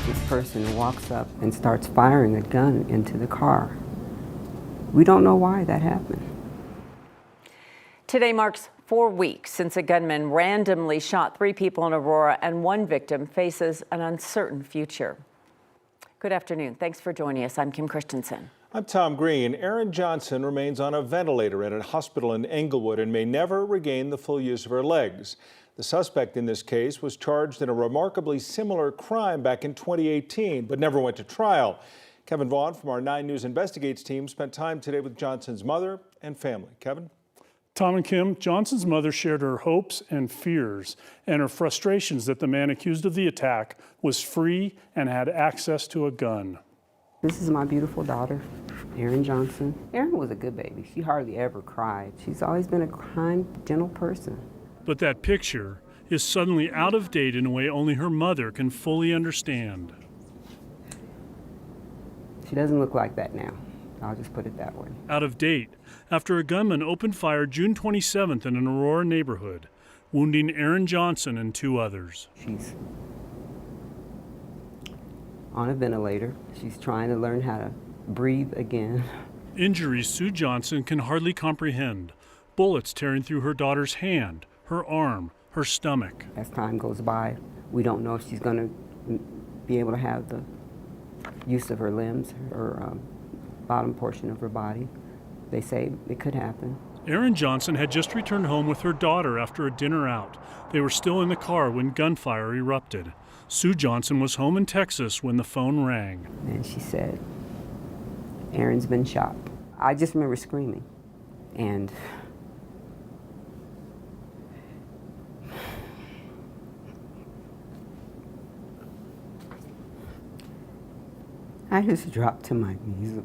this person walks up and starts firing a gun into the car. We don't know why that happened. Today marks 4 weeks since a gunman randomly shot 3 people in Aurora, and one victim faces an uncertain future. Good afternoon. Thanks for joining us. I'm Kim Christensen. I'm Tom Green. Erin Johnson remains on a ventilator at a hospital in Englewood and may never regain the full use of her legs. The suspect in this case was charged in a remarkably similar crime back in 2018, but never went to trial. Kevin Vaughn from our 9 News Investigates team spent time today with Johnson's mother and family. Kevin? Tom and Kim, Johnson's mother shared her hopes and fears and her frustrations that the man accused of the attack was free and had access to a gun. This is my beautiful daughter, Erin Johnson. Erin was a good baby. She hardly ever cried. She's always been a kind, gentle person. But that picture is suddenly out of date in a way only her mother can fully understand. She doesn't look like that now. I'll just put it that way. Out of date after a gunman opened fire June 27th in an Aurora neighborhood, wounding Erin Johnson and 2 others. She's on a ventilator. She's trying to learn how to breathe again. Injuries Sue Johnson can hardly comprehend. Bullets tearing through her daughter's hand, her arm, her stomach. As time goes by, we don't know if she's going to be able to have the use of her limbs or bottom portion of her body. They say it could happen. Erin Johnson had just returned home with her daughter after a dinner out. They were still in the car when gunfire erupted. Sue Johnson was home in Texas when the phone rang. And she said, Erin's been shot. I just remember screaming. And I just dropped to my knees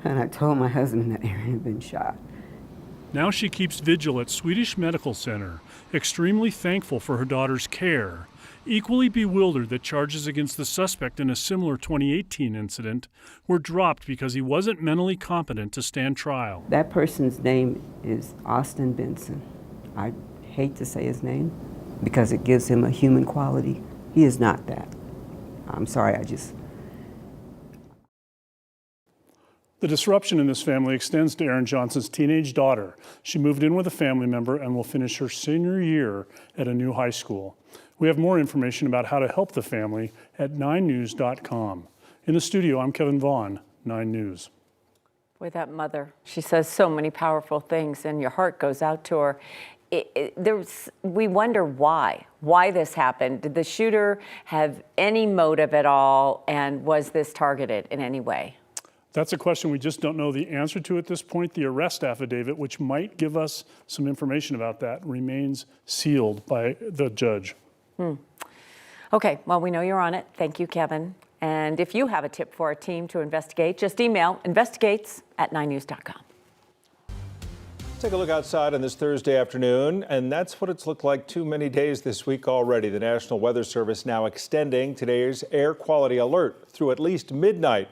and I told my husband that Erin had been shot. Now she keeps vigil at Swedish Medical Center, extremely thankful for her daughter's care, equally bewildered that charges against the suspect in a similar 2018 incident were dropped because he wasn't mentally competent to stand trial. That person's name is Austin Benson. I hate to say his name because it gives him a human quality. He is not that. I'm sorry, The disruption in this family extends to Erin Johnson's teenage daughter. She moved in with a family member and will finish her senior year at a new high school. We have more information about how to help the family at 9news.com. In the studio, I'm Kevin Vaughn, 9 News. Boy, that mother, she says so many powerful things, and your heart goes out to her. We wonder why this happened. Did the shooter have any motive at all, and was this targeted in any way? That's a question we just don't know the answer to at this point. The arrest affidavit, which might give us some information about that, remains sealed by the judge. Okay, well, we know you're on it. Thank you, Kevin. And if you have a tip for our team to investigate, just email investigates@9news.com. Take a look outside on this Thursday afternoon, and that's what it's looked like too many days this week already. The National Weather Service now extending today's air quality alert through at least midnight.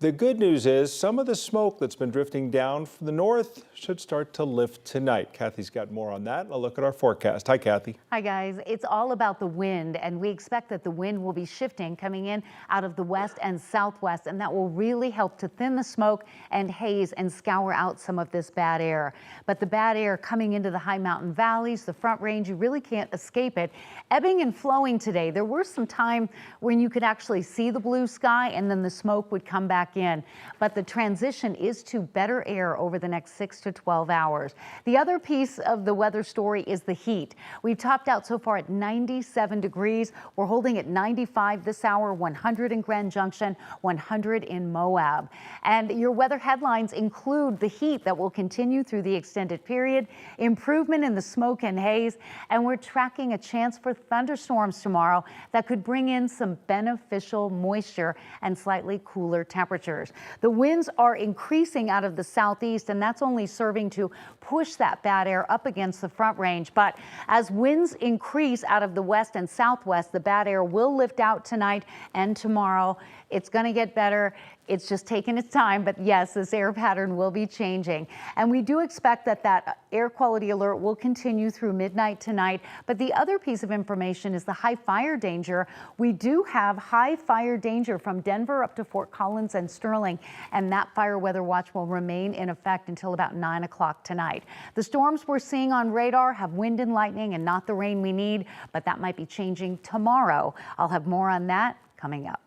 The good news is some of the smoke that's been drifting down from the north should start to lift tonight. Kathy's got more on that. A look at our forecast. Hi, Kathy. Hi, guys. It's all about the wind, and we expect that the wind will be shifting coming in out of the west and southwest, and that will really help to thin the smoke and haze and scour out some of this bad air. But the bad air coming into the high mountain valleys, the Front Range, you really can't escape it. Ebbing and flowing today. There were some time when you could actually see the blue sky, and then the smoke would come back in. But the transition is to better air over the next 6 to 12 hours. The other piece of the weather story is the heat. We've topped out so far at 97 degrees. We're holding at 95 this hour, 100 in Grand Junction, 100 in Moab. And your weather headlines include the heat that will continue through the extended period, improvement in the smoke and haze, and we're tracking a chance for thunderstorms tomorrow that could bring in some beneficial moisture and slightly cooler temperatures. The winds are increasing out of the southeast, and that's only serving to push that bad air up against the Front Range. But as winds increase out of the west and southwest, the bad air will lift out tonight and tomorrow. It's going to get better. It's just taking its time, but yes, this air pattern will be changing. And we do expect that that air quality alert will continue through midnight tonight. But the other piece of information is the high fire danger. We do have high fire danger from Denver up to Fort Collins and Sterling, and that fire weather watch will remain in effect until about 9 o'clock tonight. The storms we're seeing on radar have wind and lightning and not the rain we need, but that might be changing tomorrow. I'll have more on that coming up.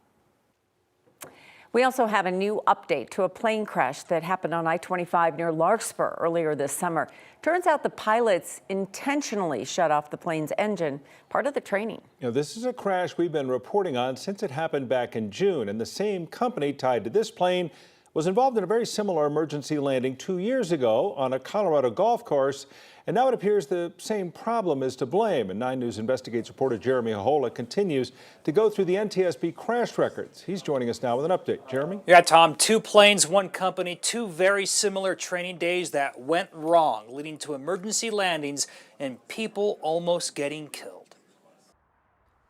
We also have a new update to a plane crash that happened on I-25 near Larkspur earlier this summer. Turns out the pilots intentionally shut off the plane's engine, part of the training. You know, this is a crash we've been reporting on since it happened back in June, and the same company tied to this plane was involved in a very similar emergency landing 2 years ago on a Colorado golf course. And now it appears the same problem is to blame. And 9 News Investigates reporter Jeremy Hohola continues to go through the NTSB crash records. He's joining us now with an update. Jeremy? Yeah, Tom, 2 planes, 1 company, 2 very similar training days that went wrong, leading to emergency landings and people almost getting killed.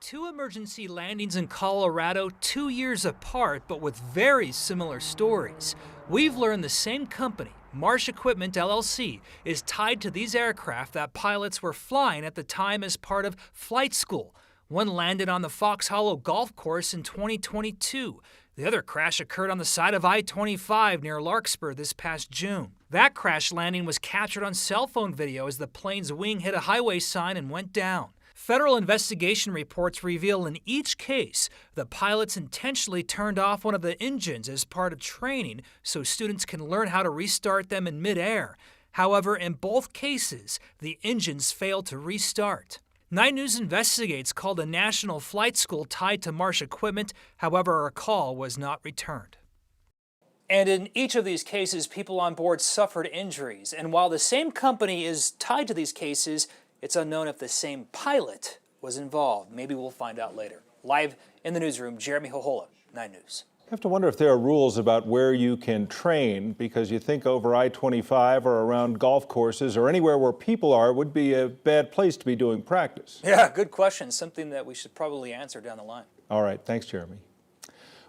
2 emergency landings in Colorado 2 years apart, but with very similar stories. We've learned the same company, Marsh Equipment LLC, is tied to these aircraft that pilots were flying at the time as part of flight school. One landed on the Fox Hollow golf course in 2022. The other crash occurred on the side of I-25 near Larkspur this past June. That crash landing was captured on cell phone video as the plane's wing hit a highway sign and went down. Federal investigation reports reveal in each case the pilots intentionally turned off one of the engines as part of training so students can learn how to restart them in midair. However, in both cases, the engines failed to restart. 9 News Investigates called a national flight school tied to Marsh Equipment. However, a call was not returned. And in each of these cases, people on board suffered injuries. And while the same company is tied to these cases, it's unknown if the same pilot was involved. Maybe we'll find out later. Live in the newsroom, Jeremy Hohola, 9 News. I have to wonder if there are rules about where you can train, because you think over I-25 or around golf courses or anywhere where people are would be a bad place to be doing practice. Yeah, good question. Something that we should probably answer down the line. All right, thanks, Jeremy.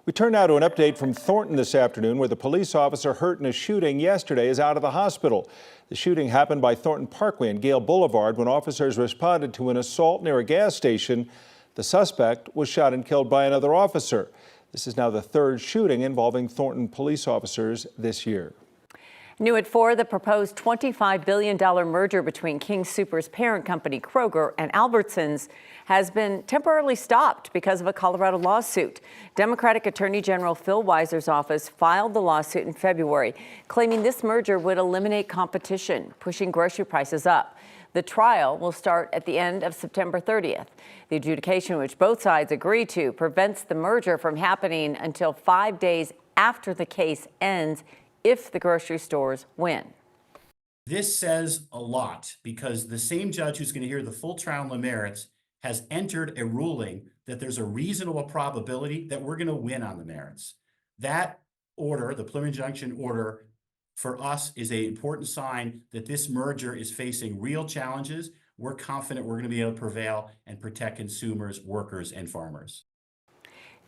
We turn now to an update from Thornton this afternoon, where the police officer hurt in a shooting yesterday is out of the hospital. The shooting happened by Thornton Parkway and Gale Boulevard when officers responded to an assault near a gas station. The suspect was shot and killed by another officer. This is now the 3rd shooting involving Thornton police officers this year. New at 4, the proposed $25 billion merger between King Soopers parent company Kroger and Albertsons has been temporarily stopped because of a Colorado lawsuit. Democratic Attorney General Phil Weiser's office filed the lawsuit in February, claiming this merger would eliminate competition, pushing grocery prices up. The trial will start at the end of September 30th. The adjudication, which both sides agree to, prevents the merger from happening until 5 days after the case ends if the grocery stores win. This says a lot because the same judge who's going to hear the full trial on the merits has entered a ruling that there's a reasonable probability that we're going to win on the merits. That order, the preliminary injunction order, for us is an important sign that this merger is facing real challenges. We're confident we're going to be able to prevail and protect consumers, workers, and farmers.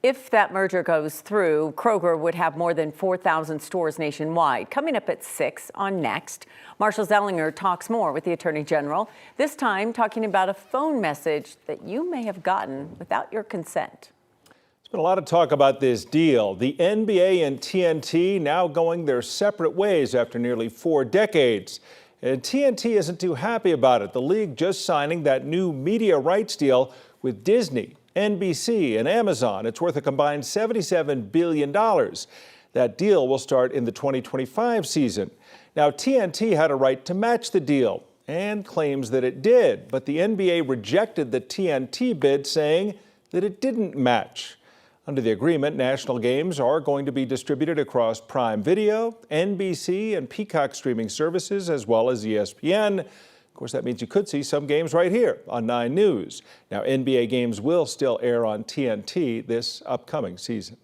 If that merger goes through, Kroger would have more than 4,000 stores nationwide. Coming up at 6 on Next, Marshall Zellinger talks more with the Attorney General, this time talking about a phone message that you may have gotten without your consent. There's been a lot of talk about this deal. The NBA and TNT now going their separate ways after nearly 4 decades. And TNT isn't too happy about it. The league just signing that new media rights deal with Disney, NBC, and Amazon. It's worth a combined $77 billion. That deal will start in the 2025 season. Now, TNT had a right to match the deal and claims that it did, but the NBA rejected the TNT bid, saying that it didn't match. Under the agreement, national games are going to be distributed across Prime Video, NBC, and Peacock streaming services, as well as ESPN. Of course, that means you could see some games right here on 9 News. Now, NBA games will still air on TNT this upcoming season.